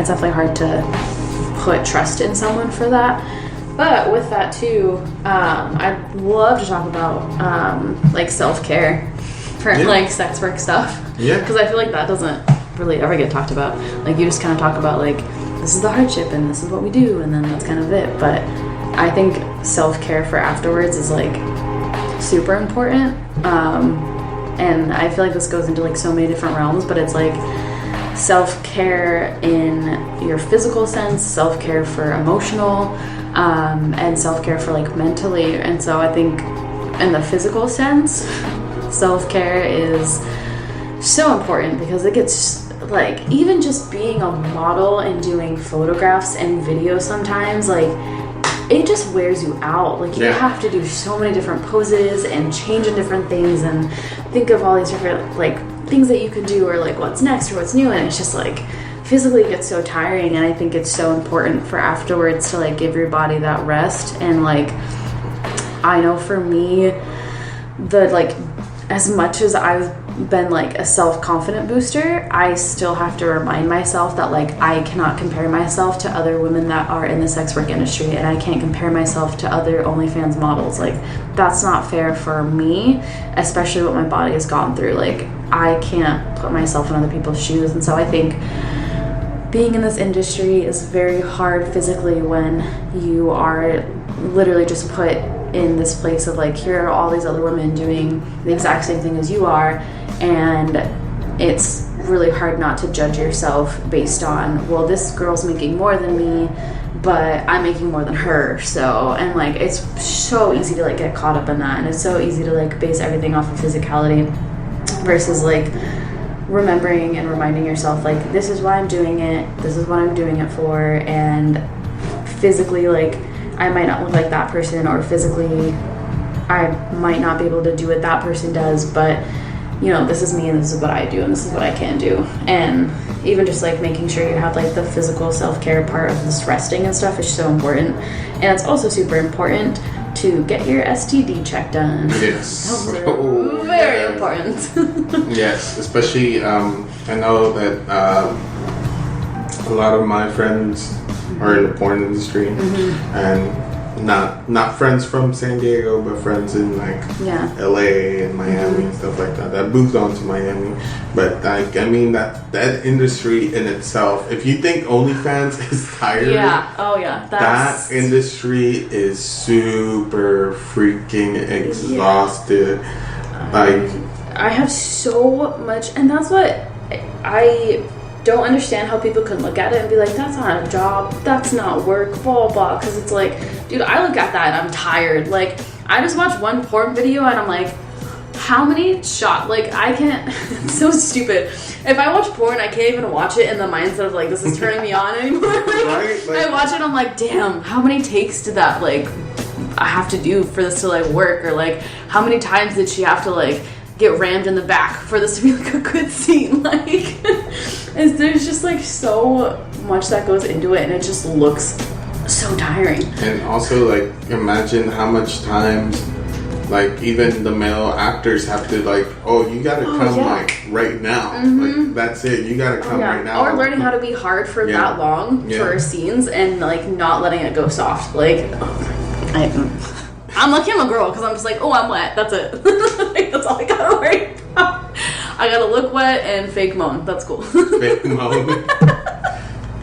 It's definitely hard to put trust in someone for that. But with that too, I'd love to talk about like self-care for like sex work stuff. Yeah. Because I feel like that doesn't really ever get talked about. Like you just kind of talk about like, this is the hardship and this is what we do, and then that's kind of it. But I think self-care for afterwards is like super important. And I feel like this goes into like so many different realms, but it's like self-care in your physical sense, self-care for emotional, and self-care for like mentally. And so I think in the physical sense, self-care is so important because it gets like, even just being a model and doing photographs and videos sometimes, like it just wears you out. Like you have to do so many different poses and change in different things and think of all these different like things that you can do or like what's next or what's new, and it's just like physically it gets so tiring. And I think it's so important for afterwards to like give your body that rest. And like I know for me, the like as much as I've been like a self-confident booster, I still have to remind myself that like I cannot compare myself to other women that are in the sex work industry, and I can't compare myself to other OnlyFans models. Like that's not fair for me, especially what my body has gone through. Like I can't put myself in other people's shoes. And so I think being in this industry is very hard physically when you are literally just put in this place of like, here are all these other women doing the exact same thing as you are, and it's really hard not to judge yourself based on, well, this girl's making more than me, but I'm making more than her. So, and like it's so easy to like get caught up in that, and it's so easy to like base everything off of physicality versus like remembering and reminding yourself like, this is why I'm doing it, this is what I'm doing it for. And physically, like I might not look like that person, or physically I might not be able to do what that person does, but you know, this is me and this is what I do and this is what I can do. And even just like making sure you have like the physical self-care part of this resting and stuff is so important. And it's also super important to get your STD check done. Yes. Very important. Yes, especially I know that a lot of my friends are in the porn industry, and not friends from San Diego, but friends in like LA and Miami and stuff like that. That moved on to Miami, but like I mean that industry in itself. If you think OnlyFans is tired, that industry is super freaking exhausted. Like I have so much, and that's what I don't understand, how people can look at it and be like, that's not a job, that's not work, blah blah blah. Because it's like, dude, I look at that and I'm tired. Like I just watched one porn video and I'm like, how many shots? Like I can't. It's so stupid. If I watch porn, I can't even watch it in the mindset of like, this is turning me on anymore. Like, right? Like, I watch it, I'm like, damn, how many takes did that like I have to do for this to like work? Or like, how many times did she have to like get rammed in the back for this to be like a good scene? Like there's just like so much that goes into it, and it just looks so tiring. And also like imagine how much times like even the male actors have to like, oh, you gotta come like right now. Like that's it, you gotta come right now. Or learning how to be hard for that long for scenes and like not letting it go soft. Like I'm lucky I'm a girl because I'm just like, oh, I'm wet. That's it. Like, that's all I gotta worry about. I gotta look wet and fake moan. That's cool. Fake moan.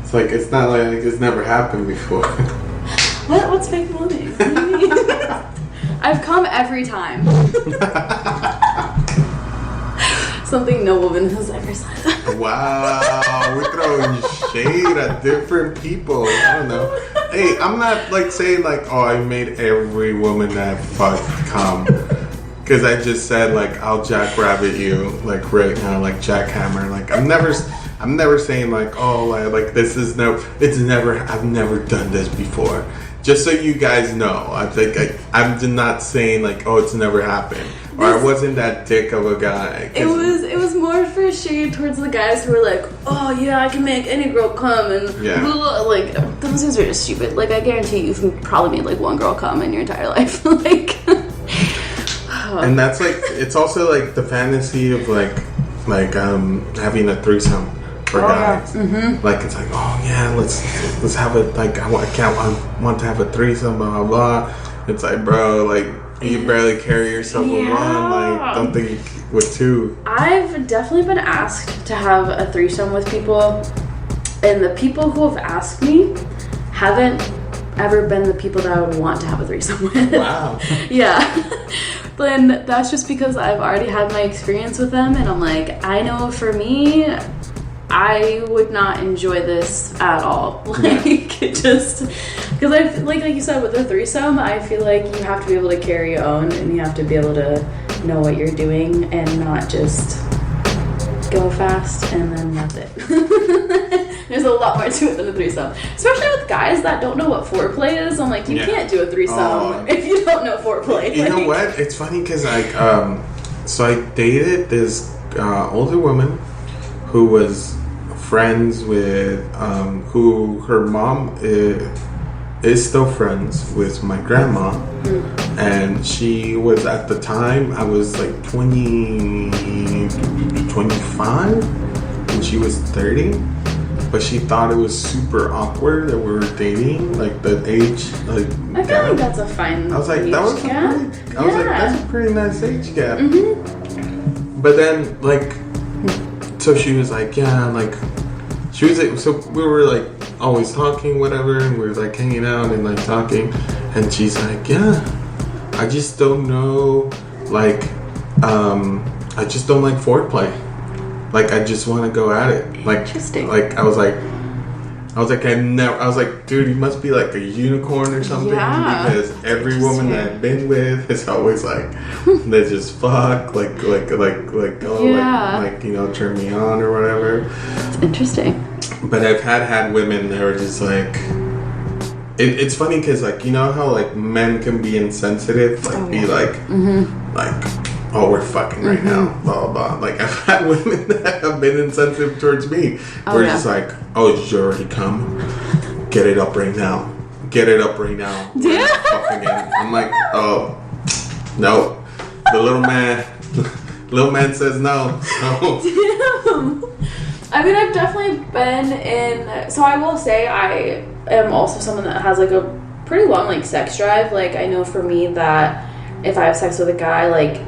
It's like, it's not like it's never happened before. What's fake moaning? What do you mean? I've come every time. Something no woman has ever said. Wow, we're throwing shade at different people. I don't know. Hey, I'm not like saying like, oh, I made every woman that fucked come. Because I just said like, I'll jackrabbit you like right now, like jackhammer. Like I'm never saying like, oh, like this is I've never done this before. Just so you guys know, I'm not saying like, oh, it's never happened, or I wasn't that dick of a guy. It was more for shade towards the guys who were like, oh yeah, I can make any girl come, and blah, blah, like those things are just stupid. Like I guarantee you've probably made like one girl come in your entire life. Like, and that's like, it's also like the fantasy of like having a threesome. for guys. Yeah. Mm-hmm. Like it's like, oh yeah, let's have it. Like I want to have a threesome, blah blah blah. It's like, bro, like you barely carry yourself with one. Like don't think with two. I've definitely been asked to have a threesome with people, and the people who have asked me haven't ever been the people that I would want to have a threesome with. Wow. Yeah. Then that's just because I've already had my experience with them, and I'm like, I know for me, I would not enjoy this at all. Like, it just, because I like you said with the threesome, I feel like you have to be able to carry your own, and you have to be able to know what you're doing and not just go fast and then that's it. There's a lot more to it than a threesome, especially with guys that don't know what foreplay is. I'm like, you can't do a threesome if you don't know foreplay. You know what? It's funny because so I dated this older woman who was friends with who her mom is still friends with my grandma, and she was at the time I was like 25 and she was 30. But she thought it was super awkward that we were dating, like the age, like. I feel like that's a fine. I was like, that was gap. I was like, that's a pretty nice age gap. Mm-hmm. But then, like, so she was like, yeah, like, she was like, so we were like always talking, whatever, and we were like hanging out and like talking, and she's like, yeah, I just don't know, like, I just don't like foreplay. Like I just want to go at it. Like, interesting. Like I was like, dude, you must be like a unicorn or something. Yeah. Because every woman that I've been with is always like, they just fuck, like, like, you know, turn me on or whatever. It's interesting. But I've had women that were just like, it's funny because like, you know how like men can be insensitive, like be like, like, oh, we're fucking right now, blah, blah, blah. Like, I've had women that have been insensitive towards me. We're just like, oh, did you already come? Get it up right now. Get it up right now. Yeah. I'm like, oh, no. The little man says no. So. Damn. I mean, I've definitely been in, so I will say I am also someone that has like a pretty long like sex drive. Like, I know for me that if I have sex with a guy, like,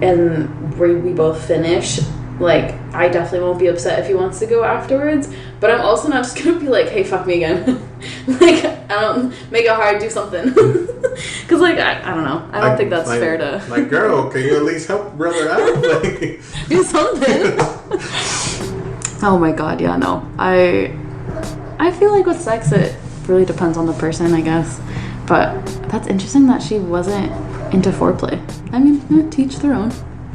and we both finish, like, I definitely won't be upset if he wants to go afterwards, but I'm also not just gonna be like, hey, fuck me again. Like, I don't, make it hard, do something. Because like, I don't know, I don't think that's fair to like, girl, can you at least help brother out? Like, do something. Oh my god, yeah, no, I feel like with sex it really depends on the person, I guess, but that's interesting that she wasn't into foreplay. I mean, teach their own.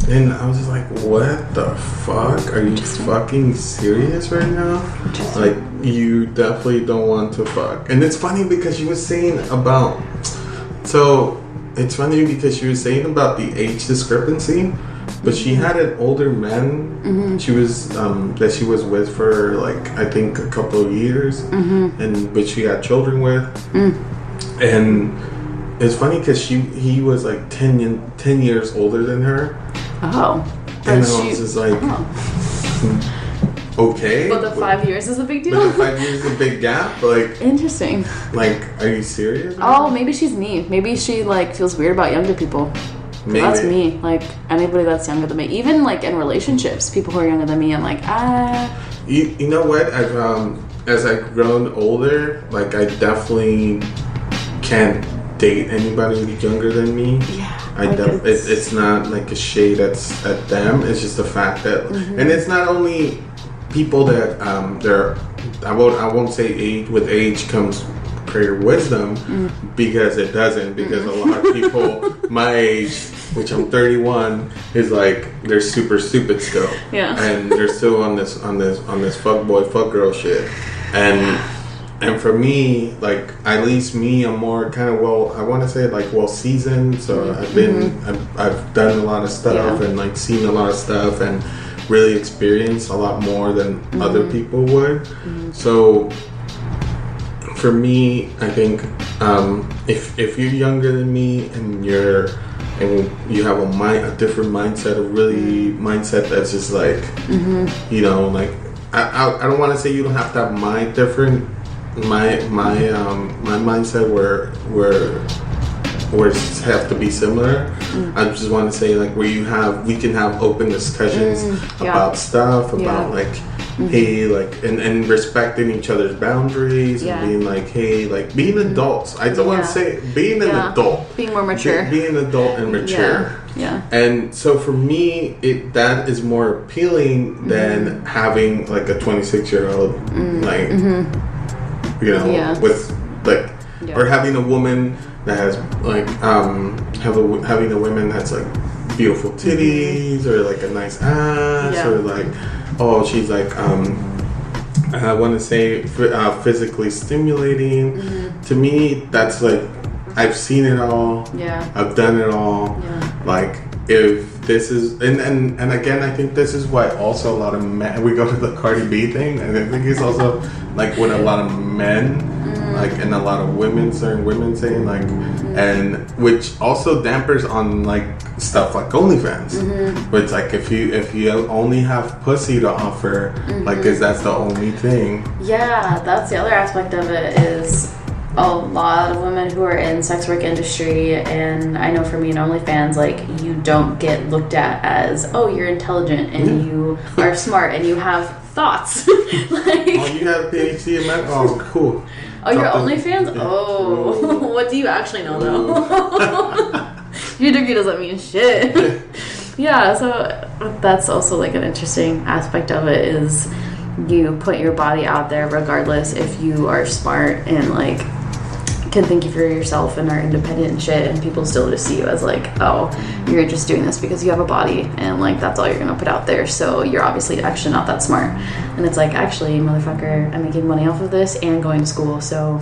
And I was just like, what the fuck? Are you fucking serious right now? Like, you definitely don't want to fuck. And it's funny because she was saying about, so it's funny because she was saying about the age discrepancy, but she had an older man she was that she was with for like I think a couple of years, and but she had children with, and it's funny because he was like 10 years older than her. Oh. And I was just like, okay. But the 5 years is a big deal? But the 5 years is a big gap. Like, interesting. Like, are you serious? Oh, maybe she's me. Maybe she like feels weird about younger people. Maybe. That's me. Like, anybody that's younger than me. Even like in relationships, people who are younger than me, I'm like, You know what? I've as I've grown older, like I definitely can't date anybody younger than me. Yeah. It's not like a shade at them. It's just the fact that, and it's not only people that they're. I won't say age. With age comes greater wisdom, because it doesn't. Because a lot of people my age, which I'm 31, is like they're super stupid still. Yeah. And they're still on this fuck boy fuck girl shit, and for me, like, at least me, I'm more kind of I want to say like well seasoned. So I've done a lot of stuff and like seen a lot of stuff and really experienced a lot more than other people would. So for me, I think if you're younger than me and you have a different mindset, a really mindset that's just like, you know, like I don't want to say you don't have to have my mindset where have to be similar. I just want to say like where we can have open discussions about stuff, about like hey, like and respecting each other's boundaries and being like, hey, like being adults. I don't want to say being an adult, being more mature, being an adult and mature. Yeah. And so for me, that is more appealing than having like a 26-year-old like you know with like or having a woman that has like having a woman that's like beautiful titties or like a nice ass or like she's like I want to say physically stimulating. To me, that's like I've seen it all. I've done it all. Like if this is and again, I think this is why also a lot of men, we go to the Cardi B thing, and I think it's also like what a lot of men like and a lot of certain women saying like and which also dampers on like stuff like OnlyFans. But it's like if you only have pussy to offer, like is that's the only thing. That's the other aspect of it is a lot of women who are in sex work industry, and I know for me in OnlyFans, like you don't get looked at as you're intelligent and you are smart and you have thoughts. Like you have a PhD in math? Oh, cool. You're OnlyFans? What do you actually know though? Your degree doesn't mean shit. So that's also like an interesting aspect of it is you put your body out there regardless if you are smart and like can think for yourself and are independent and shit, and people still just see you as like, you're just doing this because you have a body and like that's all you're gonna put out there, so you're obviously actually not that smart. And it's like, actually, motherfucker, I'm making money off of this and going to school, so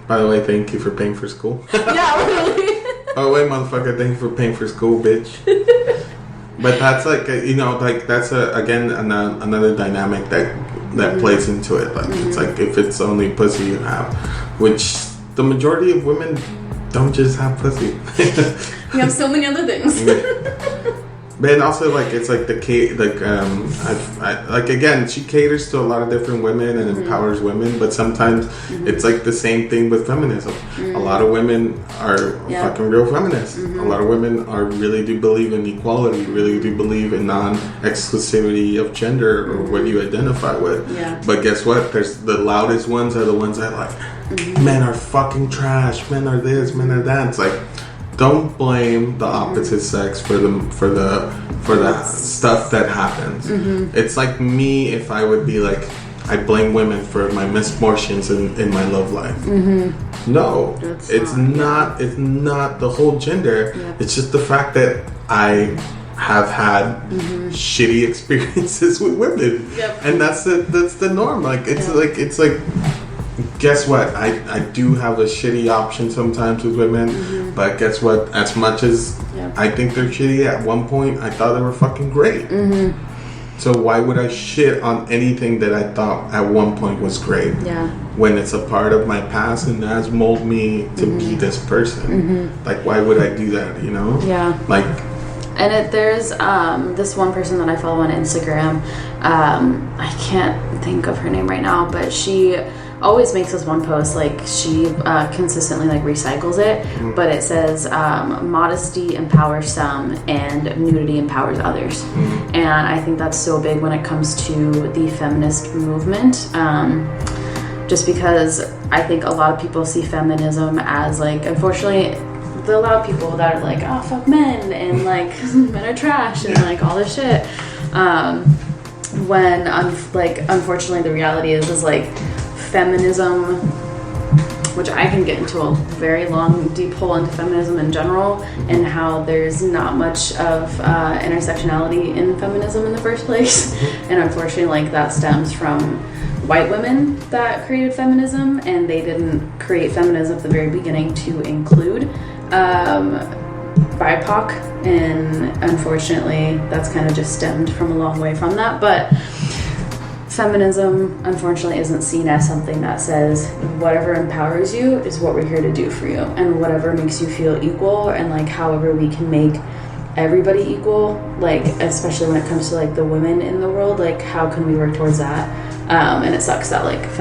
by the way, thank you for paying for school. Really. Oh wait, motherfucker, thank you for paying for school, bitch. But that's like like that's again another dynamic that plays into it. Like it's like if it's only pussy you have, which the majority of women don't just have pussy. We have so many other things. But also like it's like like again, she caters to a lot of different women and empowers women, but sometimes it's like the same thing with feminism. A lot of women are fucking real feminists. A lot of women really do believe in equality, really do believe in non-exclusivity of gender or what you identify with. But guess what? There's the loudest ones are the ones that like men are fucking trash, men are this, men are that. It's like, don't blame the opposite sex for the stuff that happens. It's like me if I would be like, I blame women for my misfortunes in my love life. No, it's not the whole gender. It's just the fact that I have had shitty experiences with women, and that's the norm. Like it's like. Guess what? I do have a shitty option sometimes with women, but guess what? As much as I think they're shitty, at one point I thought they were fucking great. So why would I shit on anything that I thought at one point was great? When it's a part of my past and has molded me to be this person. Like, why would I do that? You know? Like. And there's this one person that I follow on Instagram. I can't think of her name right now, but she always makes this one post, like she consistently like recycles it, but it says modesty empowers some and nudity empowers others. And I think that's so big when it comes to the feminist movement, just because I think a lot of people see feminism as like, unfortunately, a lot of people that are like, fuck men and like men are trash and like all this shit, when unfortunately the reality is like feminism, which I can get into a very long, deep hole into feminism in general and how there's not much of intersectionality in feminism in the first place. And unfortunately, like that stems from white women that created feminism, and they didn't create feminism at the very beginning to include BIPOC, and unfortunately that's kind of just stemmed from a long way from that. But feminism, unfortunately, isn't seen as something that says whatever empowers you is what we're here to do for you, and whatever makes you feel equal, and like however we can make everybody equal, like especially when it comes to like the women in the world, like how can we work towards that? And it sucks that like